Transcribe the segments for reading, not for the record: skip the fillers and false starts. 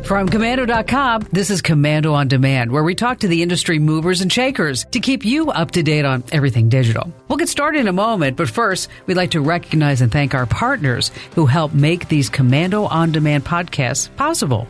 From Commando.com, this is Commando on Demand, where we talk to the industry movers and shakers to keep you up to date on everything digital. We'll get started in a moment, but first, we'd like to recognize and thank our partners who help make these Commando on Demand podcasts possible.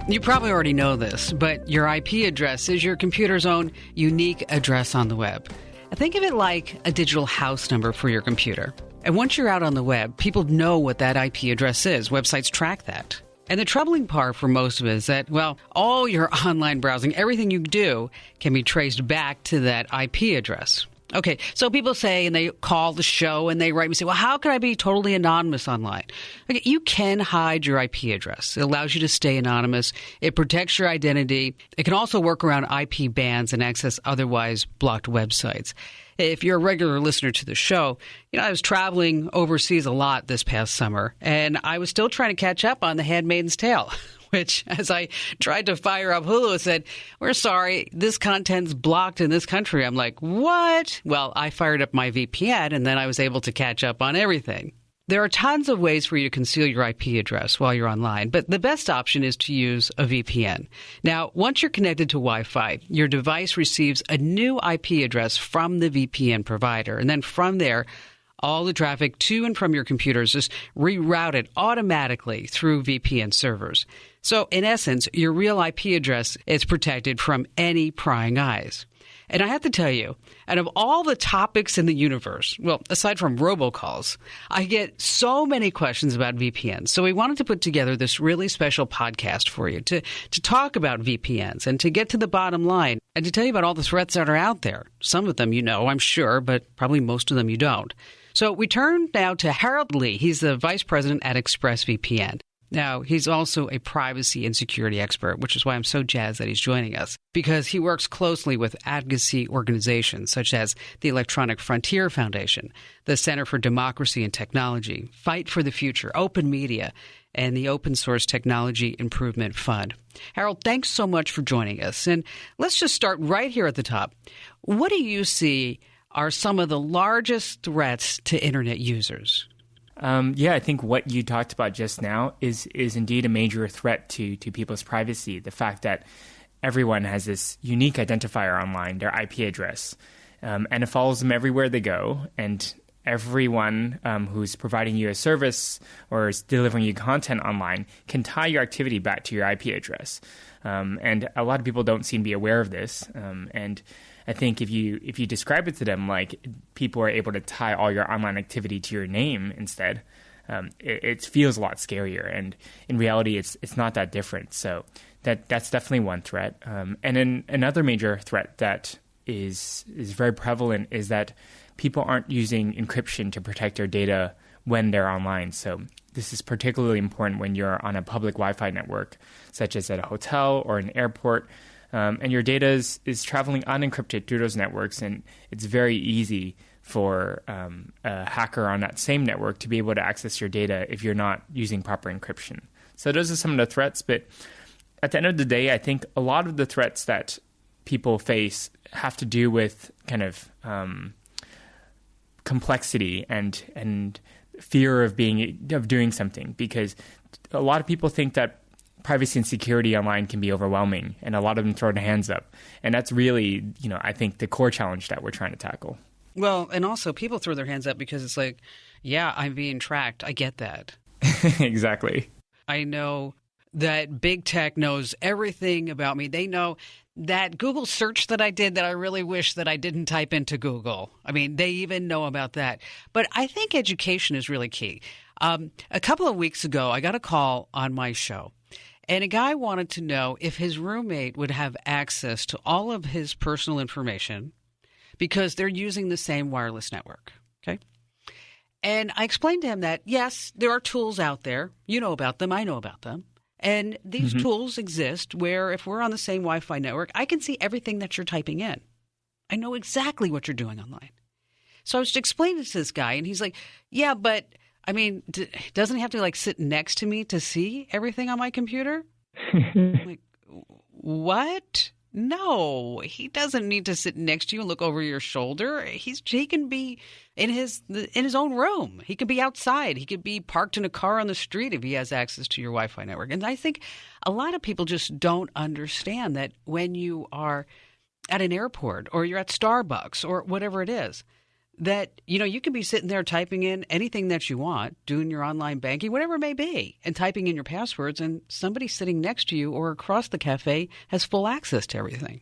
You probably already know this, but your IP address is your computer's own unique address on the web. Think of it like a digital house number for your computer. And once you're out on the web, people know what that IP address is. Websites track that. And the troubling part for most of it is that, well, all your online browsing, everything you do can be traced back to that IP address. Okay, so people say, and they call the show and they write me and say, well, how can I be totally anonymous online? Okay, you can hide your IP address. It allows you to stay anonymous. It protects your identity. It can also work around IP bans and access otherwise blocked websites. If you're a regular listener to the show, I was traveling overseas a lot this past summer, and I was still trying to catch up on The Handmaid's Tale, which, as I tried to fire up Hulu, it said, we're sorry, this content's blocked in this country. I'm like, what? Well, I fired up my VPN, and then I was able to catch up on everything. There are tons of ways for you to conceal your IP address while you're online, but the best option is to use a VPN. Now, once you're connected to Wi-Fi, your device receives a new IP address from the VPN provider, and then from there, all the traffic to and from your computer is just rerouted automatically through VPN servers. So, in essence, your real IP address is protected from any prying eyes. And I have to tell you, out of all the topics in the universe, well, aside from robocalls, I get so many questions about VPNs. So we wanted to put together this really special podcast for you to talk about VPNs and to get to the bottom line and to tell you about all the threats that are out there. Some of them you know, I'm sure, but probably most of them you don't. So we turn now to Harold Lee. He's the vice president at ExpressVPN. Now, he's also a privacy and security expert, which is why I'm so jazzed that he's joining us, because he works closely with advocacy organizations such as the Electronic Frontier Foundation, the Center for Democracy and Technology, Fight for the Future, Open Media, and the Open Source Technology Improvement Fund. Harold, thanks so much for joining us. And let's just start right here at the top. What do you see are some of the largest threats to Internet users? I think what you talked about just now is indeed a major threat to people's privacy. The fact that everyone has this unique identifier online, their IP address, and it follows them everywhere they go. And everyone who's providing you a service or is delivering you content online can tie your activity back to your IP address. And a lot of people don't seem to be aware of this. And I think if you describe it to them like people are able to tie all your online activity to your name instead, it feels a lot scarier. And in reality, it's not that different. So that's definitely one threat. And then another major threat that is very prevalent is that people aren't using encryption to protect their data when they're online. So this is particularly important when you're on a public Wi-Fi network, such as at a hotel or an airport. And your data is traveling unencrypted through those networks, and it's very easy for a hacker on that same network to be able to access your data if you're not using proper encryption. So those are some of the threats, but at the end of the day, I think a lot of the threats that people face have to do with kind of complexity and fear of doing something, because a lot of people think that privacy and security online can be overwhelming, and a lot of them throw their hands up. And that's really, I think the core challenge that we're trying to tackle. Well, and also people throw their hands up because it's like, yeah, I'm being tracked. I get that. Exactly. I know that big tech knows everything about me. They know that Google search that I did that I really wish that I didn't type into Google. I mean, they even know about that. But I think education is really key. A couple of weeks ago, I got a call on my show. And a guy wanted to know if his roommate would have access to all of his personal information because they're using the same wireless network. Okay. And I explained to him that, yes, there are tools out there. You know about them. I know about them. And these tools exist where if we're on the same Wi-Fi network, I can see everything that you're typing in. I know exactly what you're doing online. So I was explaining to this guy, and he's like, yeah, but I mean, doesn't he have to sit next to me to see everything on my computer? I'm like, what? No, he doesn't need to sit next to you and look over your shoulder. He can be in his own room. He could be outside. He could be parked in a car on the street if he has access to your Wi-Fi network. And I think a lot of people just don't understand that when you are at an airport or you're at Starbucks or whatever it is, that, you can be sitting there typing in anything that you want, doing your online banking, whatever it may be, and typing in your passwords, and somebody sitting next to you or across the cafe has full access to everything.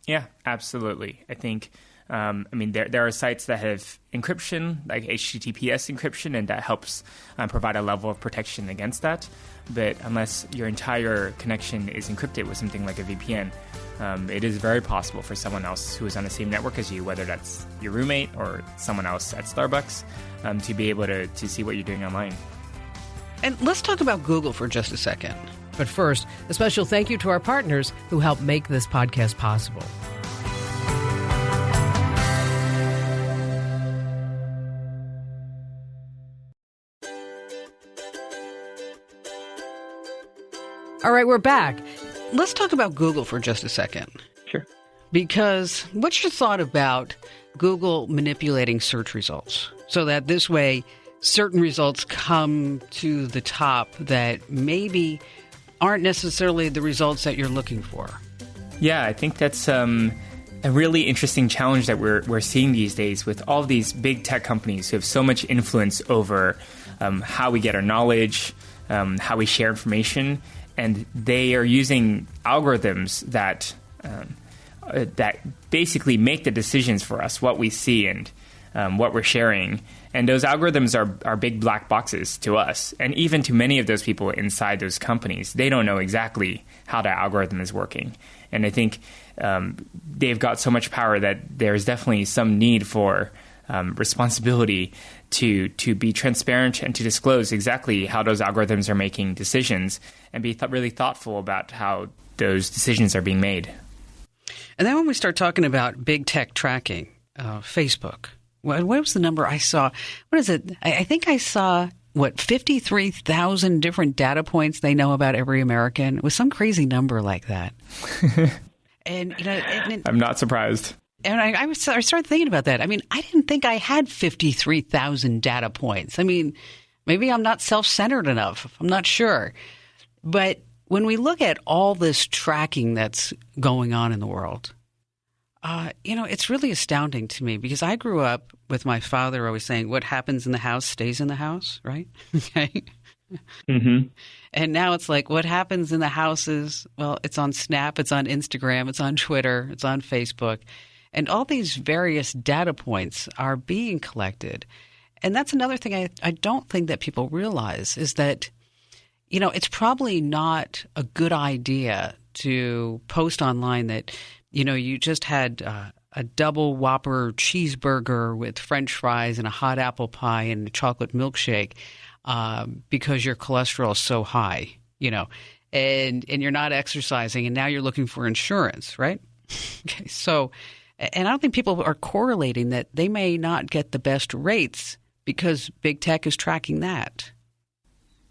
Yeah, absolutely. I think, there are sites that have encryption, like HTTPS encryption, and that helps provide a level of protection against that. But unless your entire connection is encrypted with something like a VPN, it is very possible for someone else who is on the same network as you, whether that's your roommate or someone else at Starbucks, to be able to see what you're doing online. And let's talk about Google for just a second. But first, a special thank you to our partners who help make this podcast possible. All right, we're back. Let's talk about Google for just a second. Sure. Because what's your thought about Google manipulating search results so that this way certain results come to the top that maybe aren't necessarily the results that you're looking for? Yeah, I think that's a really interesting challenge that we're seeing these days with all these big tech companies who have so much influence over how we get our knowledge, how we share information. And they are using algorithms that basically make the decisions for us, what we see and what we're sharing. And those algorithms are big black boxes to us. And even to many of those people inside those companies, they don't know exactly how that algorithm is working. And I think they've got so much power that there's definitely some need for responsibility to be transparent and to disclose exactly how those algorithms are making decisions and be really thoughtful about how those decisions are being made. And then when we start talking about big tech tracking, Facebook, what was the number I saw? What is it? I think I saw, 53,000 different data points they know about every American. It was some crazy number like that. And I'm not surprised. And I started thinking about that. I mean, I didn't think I had 53,000 data points. I mean, maybe I'm not self-centered enough. I'm not sure. But when we look at all this tracking that's going on in the world, it's really astounding to me because I grew up with my father always saying, what happens in the house stays in the house, right? Okay. Mm-hmm. And now it's like what happens in the house is, well, it's on Snap, it's on Instagram, it's on Twitter, it's on Facebook. And all these various data points are being collected. And that's another thing I don't think that people realize is that, it's probably not a good idea to post online that, you just had a double Whopper cheeseburger with French fries and a hot apple pie and a chocolate milkshake because your cholesterol is so high, and you're not exercising and now you're looking for insurance, right? Okay, so... And I don't think people are correlating that they may not get the best rates because big tech is tracking that.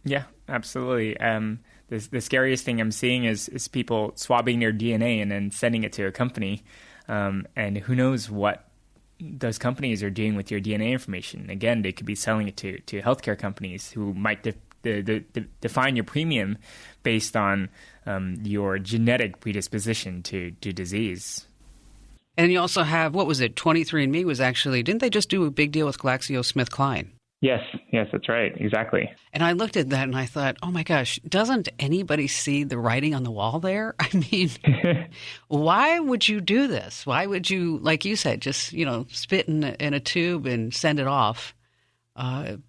Yeah, absolutely. The scariest thing I'm seeing is people swabbing their DNA and then sending it to a company. And who knows what those companies are doing with your DNA information. Again, they could be selling it to healthcare companies who might define your premium based on your genetic predisposition to disease. And you also have, 23andMe was actually, didn't they just do a big deal with GlaxoSmithKline? Yes, that's right. Exactly. And I looked at that and I thought, oh my gosh, doesn't anybody see the writing on the wall there? I mean, why would you do this? Why would you, like you said, just, spit in a tube and send it off?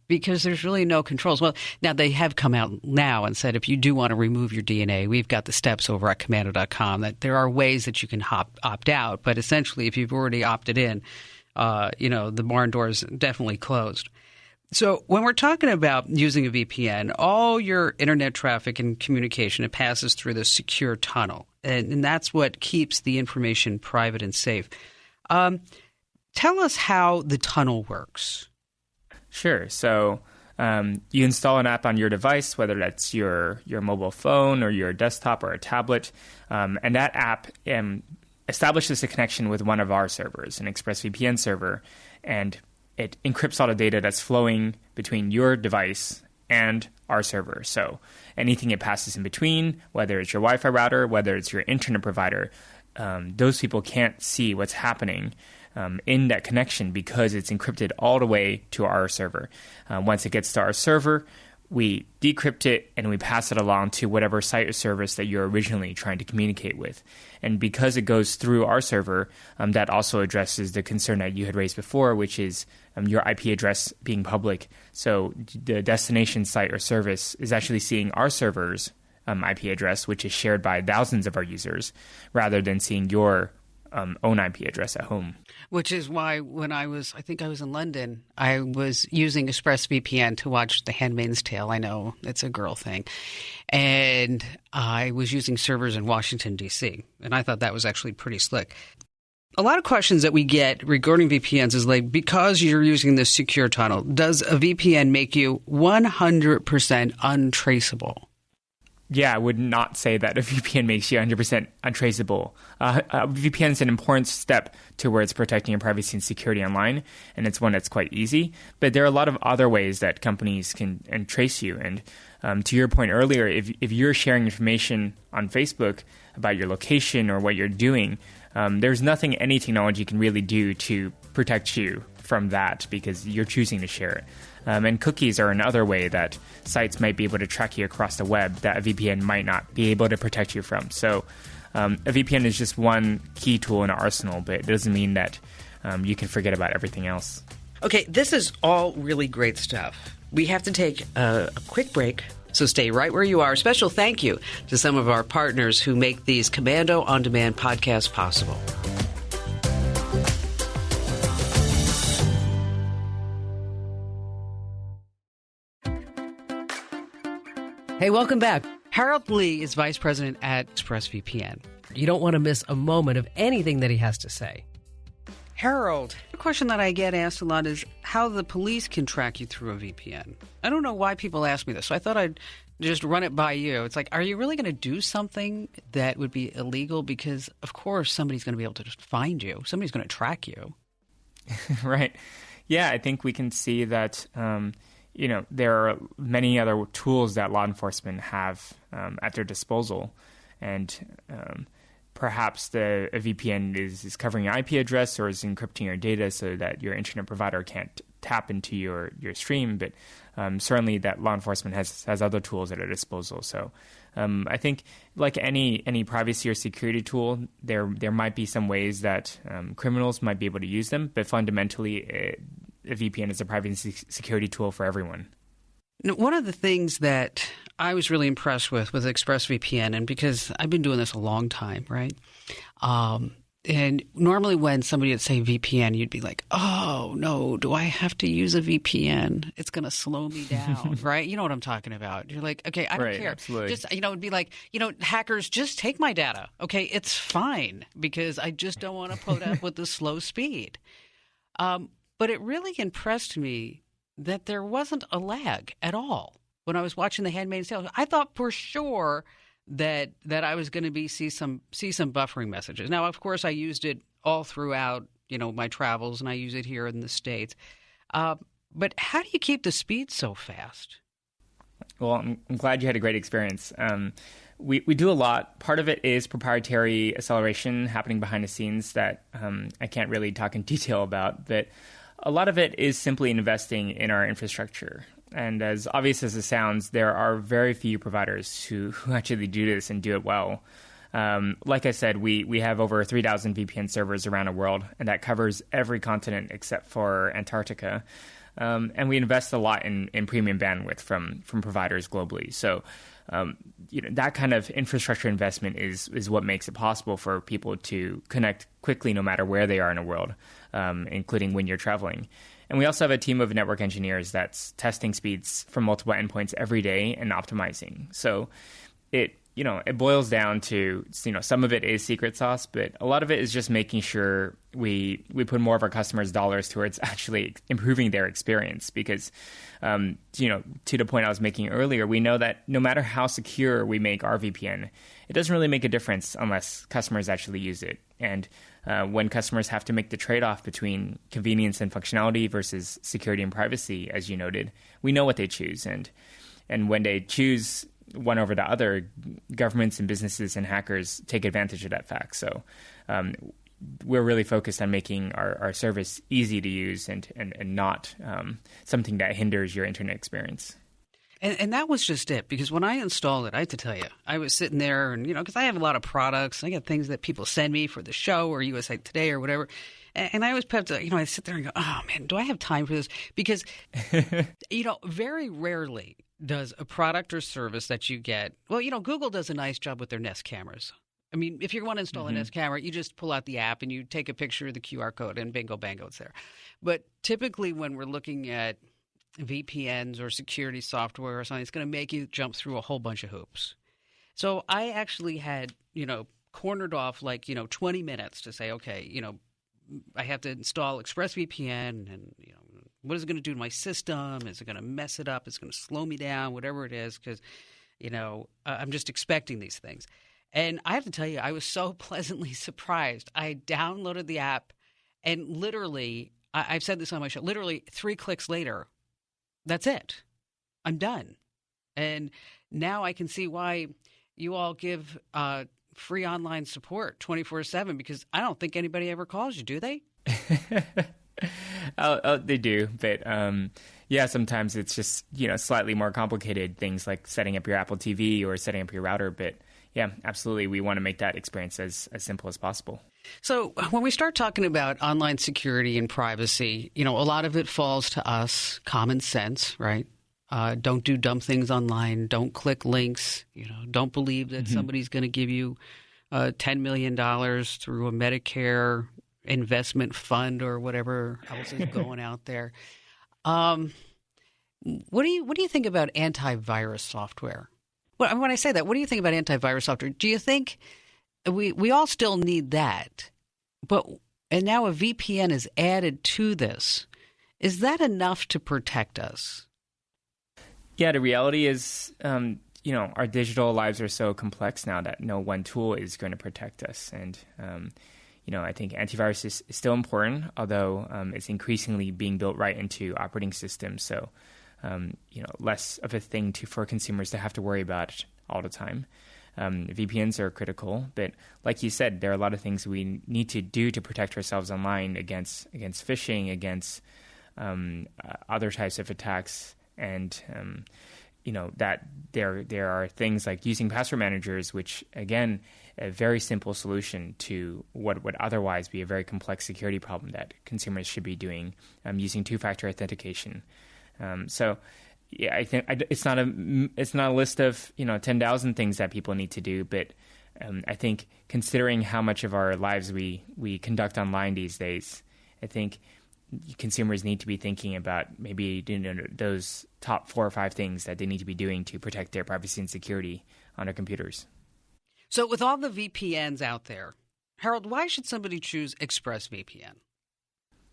Because there's really no controls. Well, now they have come out now and said if you do want to remove your DNA, we've got the steps over at Commando.com that there are ways that you can opt out. But essentially, if you've already opted in, the barn door is definitely closed. So when we're talking about using a VPN, all your internet traffic and communication, it passes through the secure tunnel. And that's what keeps the information private and safe. Tell us how the tunnel works. Sure. So You install an app on your device, whether that's your mobile phone or your desktop or a tablet, and that app establishes a connection with one of our servers, an ExpressVPN server, and it encrypts all the data that's flowing between your device and our server. So anything it passes in between, whether it's your Wi-Fi router, whether it's your internet provider, those people can't see what's happening in that connection because it's encrypted all the way to our server. Once it gets to our server, we decrypt it and we pass it along to whatever site or service that you're originally trying to communicate with. And because it goes through our server, that also addresses the concern that you had raised before, which is your IP address being public. So the destination site or service is actually seeing our server's IP address, which is shared by thousands of our users, rather than seeing your own IP address at home. Which is why when I think I was in London, I was using ExpressVPN to watch The Handmaid's Tale. I know it's a girl thing. And I was using servers in Washington, D.C. And I thought that was actually pretty slick. A lot of questions that we get regarding VPNs is like, because you're using this secure tunnel, does a VPN make you 100% untraceable? Yeah, I would not say that a VPN makes you 100% untraceable. A VPN is an important step towards protecting your privacy and security online, and it's one that's quite easy. But there are a lot of other ways that companies can trace you. And to your point earlier, if you're sharing information on Facebook about your location or what you're doing, there's nothing any technology can really do to protect you from that because you're choosing to share it. And cookies are another way that sites might be able to track you across the web that a VPN might not be able to protect you from. So a VPN is just one key tool in our arsenal, but it doesn't mean that you can forget about everything else. Okay, this is all really great stuff. We have to take a quick break, so stay right where you are. Special thank you to some of our partners who make these Commando On Demand podcasts possible. Hey, welcome back. Harold Lee is vice president at ExpressVPN. You don't want to miss a moment of anything that he has to say. Harold, a question that I get asked a lot is how the police can track you through a VPN. I don't know why people ask me this, so I thought I'd just run it by you. It's like, are you really going to do something that would be illegal? Because, of course, somebody's going to be able to just find you. Somebody's going to track you. Right. Yeah, I think we can see that there are many other tools that law enforcement have at their disposal. And perhaps a VPN is covering your IP address or is encrypting your data so that your internet provider can't tap into your stream. But certainly that law enforcement has other tools at their disposal. So I think like any privacy or security tool, there might be some ways that criminals might be able to use them. But fundamentally, a VPN is a privacy security tool for everyone. One of the things that I was really impressed with ExpressVPN, and because I've been doing this a long time, right? And normally when somebody would say VPN, you'd be like, oh, no, do I have to use a VPN? It's going to slow me down, right? You know what I'm talking about. You're like, okay, I don't care. Absolutely. Just, it'd be like, hackers, just take my data. Okay, it's fine because I just don't want to put up with the slow speed. But it really impressed me that there wasn't a lag at all when I was watching The Handmaid's Tale. I thought for sure that I was going to see some buffering messages. Now, of course, I used it all throughout my travels, and I use it here in the States. But how do you keep the speed so fast? Well, I'm glad you had a great experience. We do a lot. Part of it is proprietary acceleration happening behind the scenes that I can't really talk in detail about, but a lot of it is simply investing in our infrastructure. And as obvious as it sounds, there are very few providers who actually do this and do it well. Like I said, we have over 3,000 VPN servers around the world, and that covers every continent except for Antarctica. And we invest a lot in premium bandwidth from providers globally. So that kind of infrastructure investment is what makes it possible for people to connect quickly no matter where they are in the world, including when you're traveling. And we also have a team of network engineers that's testing speeds from multiple endpoints every day and optimizing. So it it boils down to, some of it is secret sauce, but a lot of it is just making sure we put more of our customers' dollars towards actually improving their experience. Because, to the point I was making earlier, we know that no matter how secure we make our VPN, it doesn't really make a difference unless customers actually use it. And when customers have to make the trade-off between convenience and functionality versus security and privacy, as you noted, we know what they choose. And when they choose one over the other, governments and businesses and hackers take advantage of that fact. So we're really focused on making our service easy to use and not something that hinders your internet experience. And that was just it, because when I installed it, I have to tell you, I was sitting there and, because I have a lot of products. I got things that people send me for the show or USA Today or whatever. And I always have to, I sit there and go, oh, man, do I have time for this? Because, very rarely does a product or service that you get, well, Google does a nice job with their Nest cameras. I mean, if you want to install a Nest camera, you just pull out the app and you take a picture of the QR code and bingo, bango, it's there. But typically when we're looking at VPNs or security software or something, it's going to make you jump through a whole bunch of hoops. So I actually had, cornered off 20 minutes to say, okay, I have to install ExpressVPN and, what is it going to do to my system? Is it going to mess it up? Is it going to slow me down? Whatever it is, because, I'm just expecting these things. And I have to tell you, I was so pleasantly surprised. I downloaded the app and literally, I've said this on my show, literally 3 clicks later, that's it. I'm done. And now I can see why you all give free online support 24/7, because I don't think anybody ever calls you, do they? They do, but sometimes it's just slightly more complicated things like setting up your Apple TV or setting up your router. But yeah, absolutely, we want to make that experience as simple as possible. So when we start talking about online security and privacy, a lot of it falls to us, common sense, right? Don't do dumb things online. Don't click links. Don't believe that somebody's going to give you $10 million through a Medicare investment fund or whatever else is going out there. What do you think about antivirus software? Well, when I say that, what do you think about antivirus software? Do you think we all still need that, and now a VPN is added to this? Is that enough to protect us? Yeah, the reality is, our digital lives are so complex now that no one tool is going to protect us. And, I think antivirus is still important, although it's increasingly being built right into operating systems. So, less of a thing for consumers to have to worry about all the time. VPNs are critical, but like you said, there are a lot of things we need to do to protect ourselves online against phishing, against other types of attacks. And, that there are things like using password managers, which, again, a very simple solution to what would otherwise be a very complex security problem that consumers should be doing, using two-factor authentication. Yeah, I think it's not a list of 10,000 things that people need to do, but I think considering how much of our lives we conduct online these days, I think consumers need to be thinking about maybe those top 4 or 5 things that they need to be doing to protect their privacy and security on their computers. So with all the VPNs out there, Harold, why should somebody choose ExpressVPN?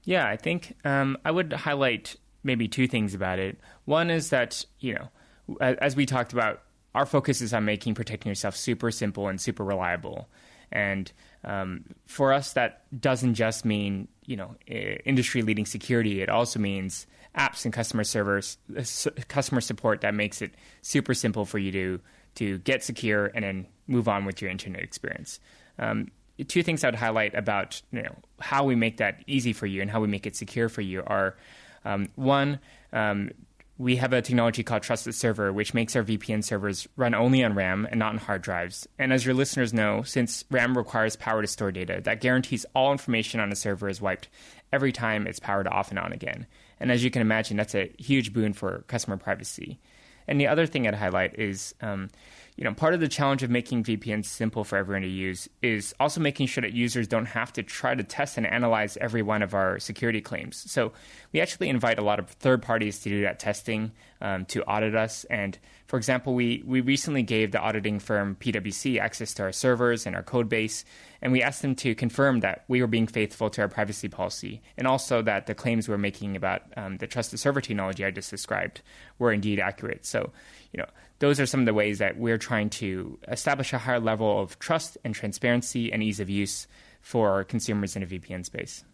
Yeah, I think I would highlight maybe 2 things about it. One is that, as we talked about, our focus is on making protecting yourself super simple and super reliable. And for us, that doesn't just mean, industry-leading security. It also means apps and customer support that makes it super simple for you to get secure and then move on with your internet experience. 2 things I would highlight about how we make that easy for you and how we make it secure for you are, one, we have a technology called Trusted Server, which makes our VPN servers run only on RAM and not on hard drives. And as your listeners know, since RAM requires power to store data, that guarantees all information on a server is wiped every time it's powered off and on again. And as you can imagine, that's a huge boon for customer privacy. And the other thing I'd highlight is, part of the challenge of making VPNs simple for everyone to use is also making sure that users don't have to try to test and analyze every one of our security claims. So we actually invite a lot of third parties to do that testing, to audit us. And for example, we recently gave the auditing firm PwC access to our servers and our code base, and we asked them to confirm that we were being faithful to our privacy policy, and also that the claims we're making about the trusted server technology I just described were indeed accurate. So, those are some of the ways that we're trying to establish a higher level of trust and transparency and ease of use for consumers in a VPN space.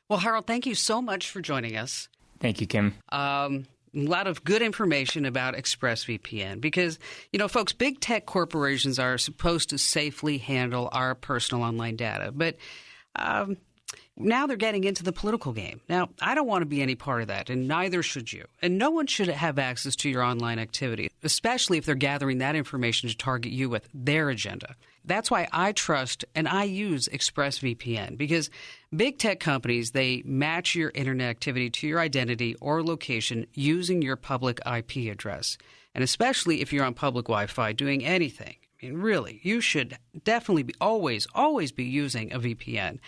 Well, Harold, thank you so much for joining us. Thank you, Kim. A lot of good information about ExpressVPN because, folks, big tech corporations are supposed to safely handle our personal online data. But now they're getting into the political game. Now, I don't want to be any part of that, and neither should you. And no one should have access to your online activity, especially if they're gathering that information to target you with their agenda. That's why I trust and I use ExpressVPN, because big tech companies, they match your internet activity to your identity or location using your public IP address. And especially if you're on public Wi-Fi doing anything. I mean, really, you should definitely be always be using a VPN.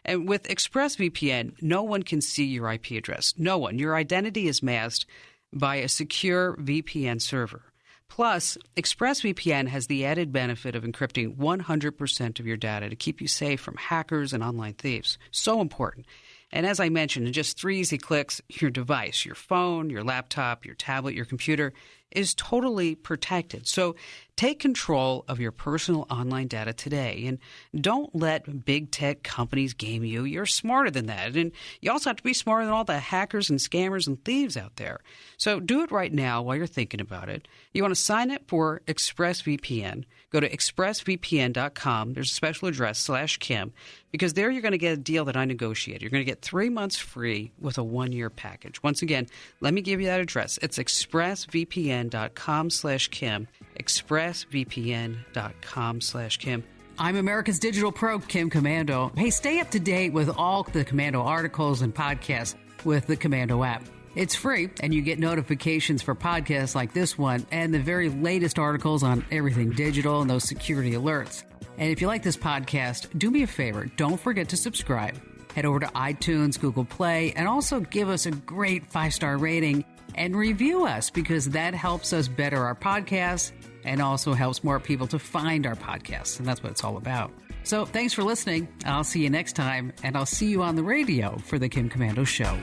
And with ExpressVPN, no one can see your IP address. No one. Your identity is masked by a secure VPN server. Plus, ExpressVPN has the added benefit of encrypting 100% of your data to keep you safe from hackers and online thieves. So important. And as I mentioned, in just 3 easy clicks, your device, your phone, your laptop, your tablet, your computer is totally protected. So take control of your personal online data today, and don't let big tech companies game you. You're smarter than that. And you also have to be smarter than all the hackers and scammers and thieves out there. So do it right now while you're thinking about it. You want to sign up for ExpressVPN. Go to expressvpn.com. There's a special address /Kim, because there you're going to get a deal that I negotiated. You're going to get 3 months free with a 1-year package. Once again, let me give you that address. It's expressvpn.com/Kim. expressvpn.com/Kim. I'm America's Digital Pro, Kim Komando. Hey, stay up to date with all the Komando articles and podcasts with the Komando app. It's free, and you get notifications for podcasts like this one and the very latest articles on everything digital and those security alerts. And if you like this podcast, do me a favor. Don't forget to subscribe. Head over to iTunes, Google Play, and also give us a great 5-star rating and review us, because that helps us better our podcasts and also helps more people to find our podcasts. And that's what it's all about. So thanks for listening. I'll see you next time, and I'll see you on the radio for the Kim Komando Show.